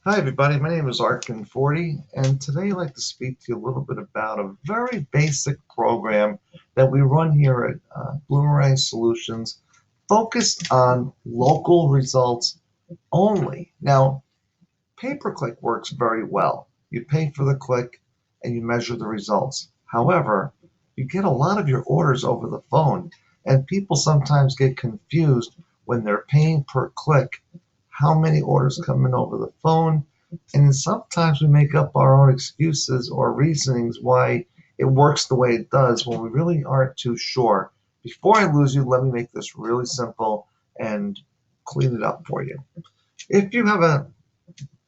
Hi everybody, my name is Arkin40 and today I'd like to speak to you a little bit about a very basic program that we run here at Bloomerang Solutions focused on local results only. Now, pay-per-click works very well. You pay for the click and you measure the results. However, you get a lot of your orders over the phone and people sometimes get confused when they're paying per click how many orders come in over the phone, and sometimes we make up our own excuses or reasonings why it works the way it does when we really aren't too sure. Before I lose you, let me make this really simple and clean it up for you. If you have a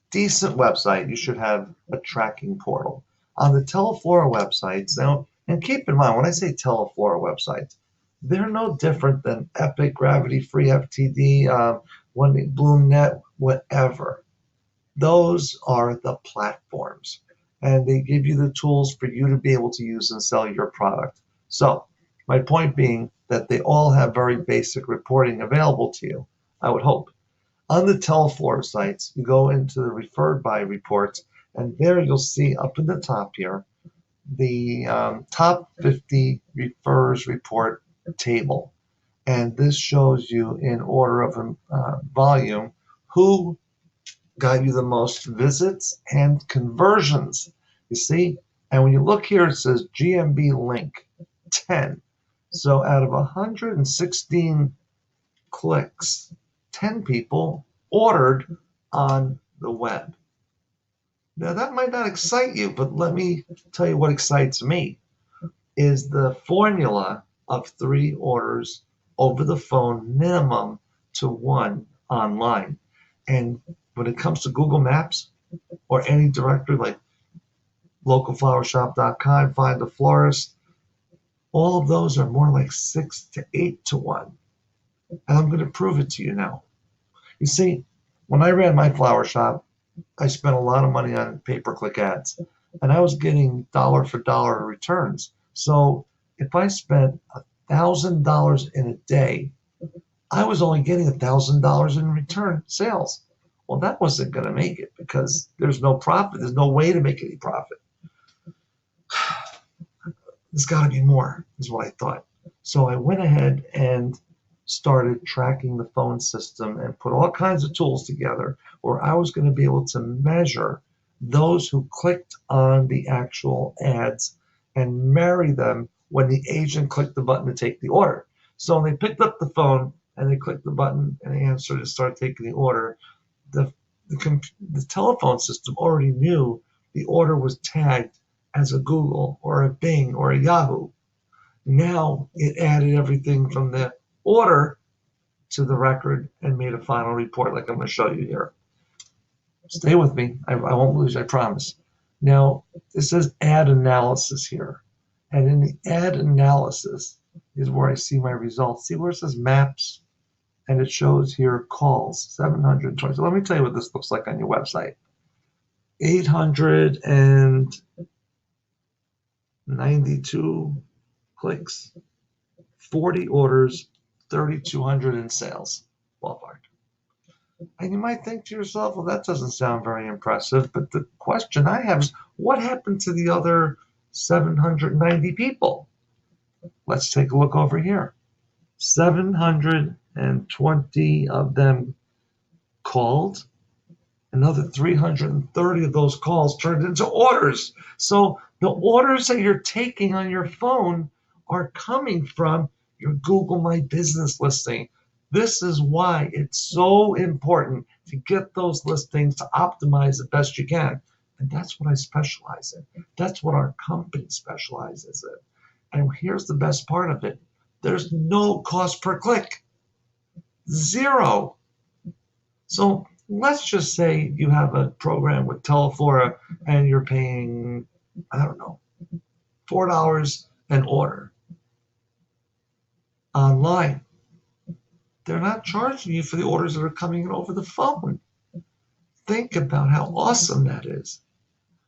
decent website, you should have a tracking portal. On the Teleflora websites, now, and keep in mind, when I say Teleflora websites, they're no different than Epic, Gravity, Free FTD, BloomNet, whatever. Those are the platforms, and they give you the tools for you to be able to use and sell your product. So, my point being that they all have very basic reporting available to you, I would hope. On the Teleflora sites, you go into the referred by reports, and there you'll see up in the top here the top 50 refers report table. And this shows you in order of volume who got you the most visits and conversions. You see? And when you look here, it says GMB link 10. So out of 116 clicks, 10 people ordered on the web. Now that might not excite you, but let me tell you what excites me is the formula of 3 orders over the phone minimum to 1 online. And when it comes to Google Maps or any directory like localflowershop.com, find a florist, all of those are more like 6 to 8 to 1. And I'm going to prove it to you now. You see, when I ran my flower shop, I spent a lot of money on pay-per-click ads, and I was getting dollar for dollar returns. So if I spent $1,000 in a day, I was only getting $1,000 in return sales. Well, that wasn't going to make it because there's no profit. There's no way to make any profit. There's got to be more, is what I thought. So I went ahead and started tracking the phone system and put all kinds of tools together where I was going to be able to measure those who clicked on the actual ads and marry them when the agent clicked the button to take the order. So when they picked up the phone and they clicked the button and they answered to start taking the order, the telephone system already knew the order was tagged as a Google or a Bing or a Yahoo. Now it added everything from the order to the record and made a final report like I'm going to show you here. Stay with me. I won't lose you, I promise. Now, it says ad analysis here. And in the ad analysis is where I see my results. See where it says maps? And it shows here calls, 720. So let me tell you what this looks like on your website. 892 clicks, 40 orders, 3,200 in sales, ballpark. And you might think to yourself, well, that doesn't sound very impressive. But the question I have is, what happened to the other 790 people? Let's take a look over here. 720 of them called. Another 330 of those calls turned into orders. So the orders that you're taking on your phone are coming from your Google My Business listing. This is why it's so important to get those listings to optimize the best you can. And that's what I specialize in. That's what our company specializes in. And here's the best part of it. There's no cost per click. 0. So let's just say you have a program with Teleflora and you're paying, I don't know, $4 an order online. They're not charging you for the orders that are coming in over the phone. Think about how awesome that is.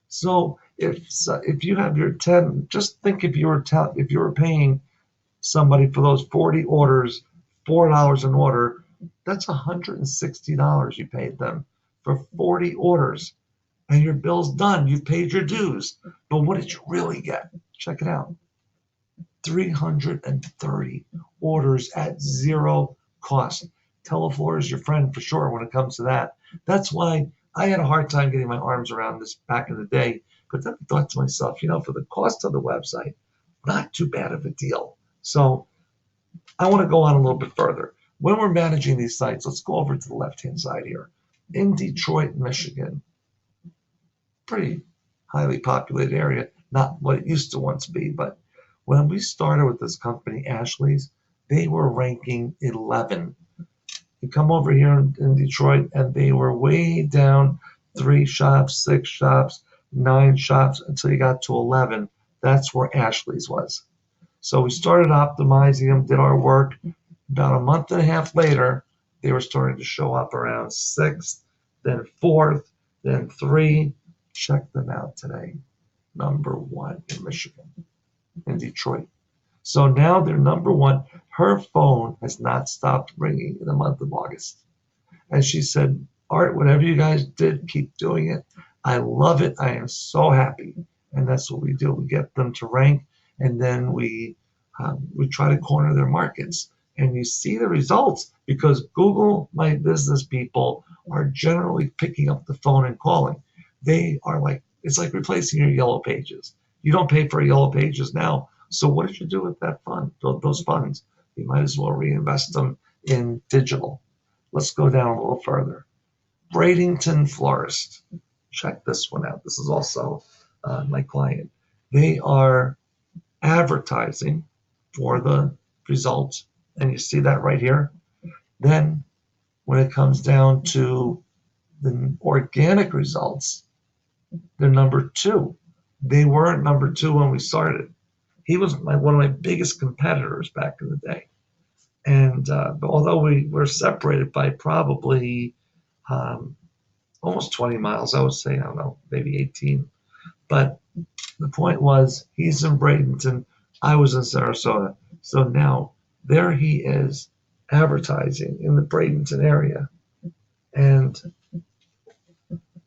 So if you have your 10, just think if you were paying somebody for those 40 orders, $4 an order, that's $160 you paid them for 40 orders and your bill's done. You paid your dues. But what did you really get? Check it out. 330 orders at zero cost. Teleflor is your friend for sure when it comes to that. That's why I had a hard time getting my arms around this back in the day. But then I thought to myself, for the cost of the website, not too bad of a deal. So I want to go on a little bit further. When we're managing these sites, let's go over to the left-hand side here. In Detroit, Michigan, pretty highly populated area, not what it used to once be, but when we started with this company, Ashley's, they were ranking 11. You come over here in Detroit, and they were way down, 3 shops, 6 shops, 9 shops, until you got to 11. That's where Ashley's was. So we started optimizing them, did our work. About a month and a half later, they were starting to show up around 6th, then 4th, then 3. Check them out today. Number 1 in Michigan, in Detroit. So now they're number 1. Her phone has not stopped ringing in the month of August. And she said, Art, whatever you guys did, keep doing it. I love it. I am so happy. And that's what we do. We get them to rank, and then we try to corner their markets. And you see the results because Google My Business people are generally picking up the phone and calling. They are it's like replacing your yellow pages. You don't pay for yellow pages now. So what did you do with that fund, those funds? You might as well reinvest them in digital. Let's go down a little further. Bradenton Florist. Check this one out. This is also my client. They are advertising for the results, and you see that right here. Then when it comes down to the organic results, they're number 2. They weren't number 2 when we started. He was one of my biggest competitors back in the day. And but although we were separated by probably almost 20 miles, I would say, I don't know, maybe 18. But the point was, he's in Bradenton, I was in Sarasota. So now there he is advertising in the Bradenton area. And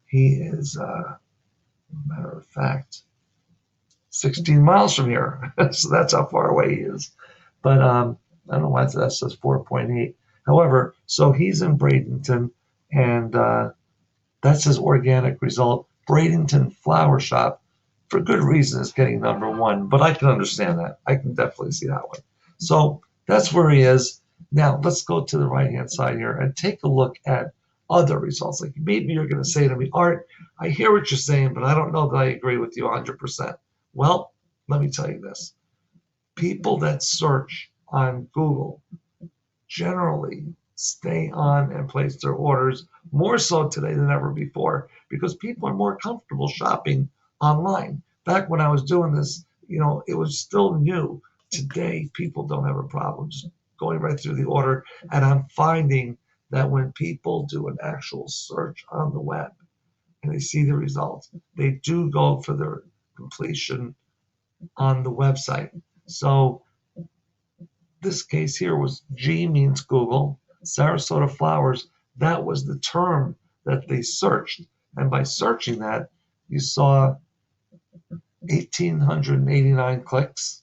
he is, matter of fact, 16 miles from here. So that's how far away he is. But I don't know why that says 4.8. However, so he's in Bradenton, and that's his organic result. Bradenton Flower Shop, for good reason, is getting number 1, but I can understand that. I can definitely see that one. So that's where he is. Now let's go to the right-hand side here and take a look at other results. Like maybe you're going to say to me, Art, I hear what you're saying, but I don't know that I agree with you 100%. Well, let me tell you this. People that search on Google generally stay on and place their orders more so today than ever before because people are more comfortable shopping online. Back when I was doing this, it was still new. Today, people don't have a problem just going right through the order. And I'm finding that when people do an actual search on the web and they see the results, they do go for their completion on the website. So this case here was G means Google, Sarasota flowers. That was the term that they searched. And by searching that, you saw 1,889 clicks,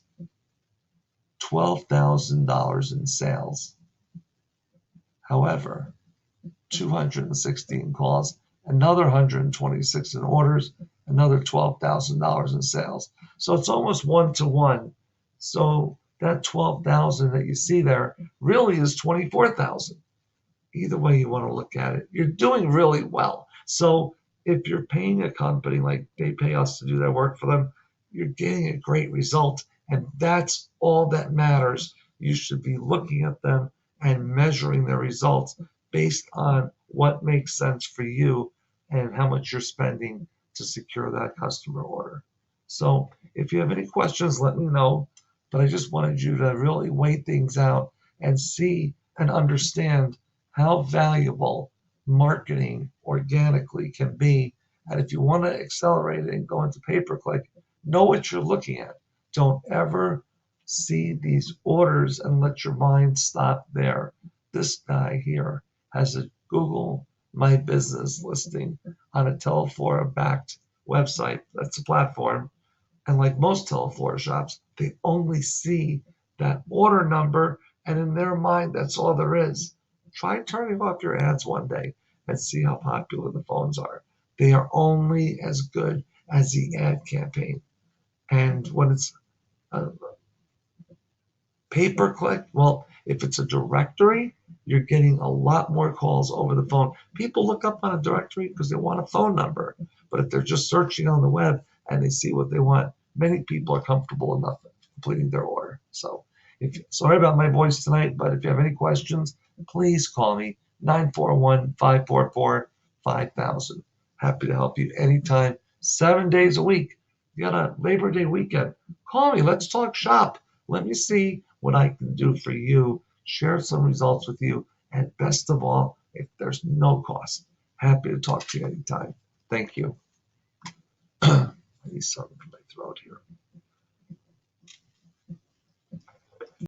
$12,000 in sales. However, 216 calls, another 126 in orders, another $12,000 in sales. So it's almost 1-to-1. So that 12,000 that you see there really is 24,000. Either way you want to look at it, you're doing really well. So if you're paying a company like they pay us to do their work for them, you're getting a great result. And that's all that matters. You should be looking at them and measuring their results based on what makes sense for you and how much you're spending to secure that customer order. So if you have any questions, let me know. But I just wanted you to really weigh things out and see and understand how valuable marketing organically can be. And if you want to accelerate it and go into pay-per-click, know what you're looking at. Don't ever see these orders and let your mind stop there. This guy here has a Google my business listing on a Teleflora-backed website. That's a platform. And like most Teleflora shops, they only see that order number, and in their mind, that's all there is. Try turning off your ads one day and see how popular the phones are. They are only as good as the ad campaign. And when it's a pay-per-click, well, if it's a directory, you're getting a lot more calls over the phone. People look up on a directory because they want a phone number. But if they're just searching on the web and they see what they want, many people are comfortable enough completing their order. So sorry about my voice tonight, but if you have any questions, please call me, 941-544-5000. Happy to help you anytime, 7 days a week. You got a Labor Day weekend, call me. Let's talk shop. Let me see what I can do for you, share some results with you, and best of all, if there's no cost, happy to talk to you anytime. Thank you. I need something for my throat here.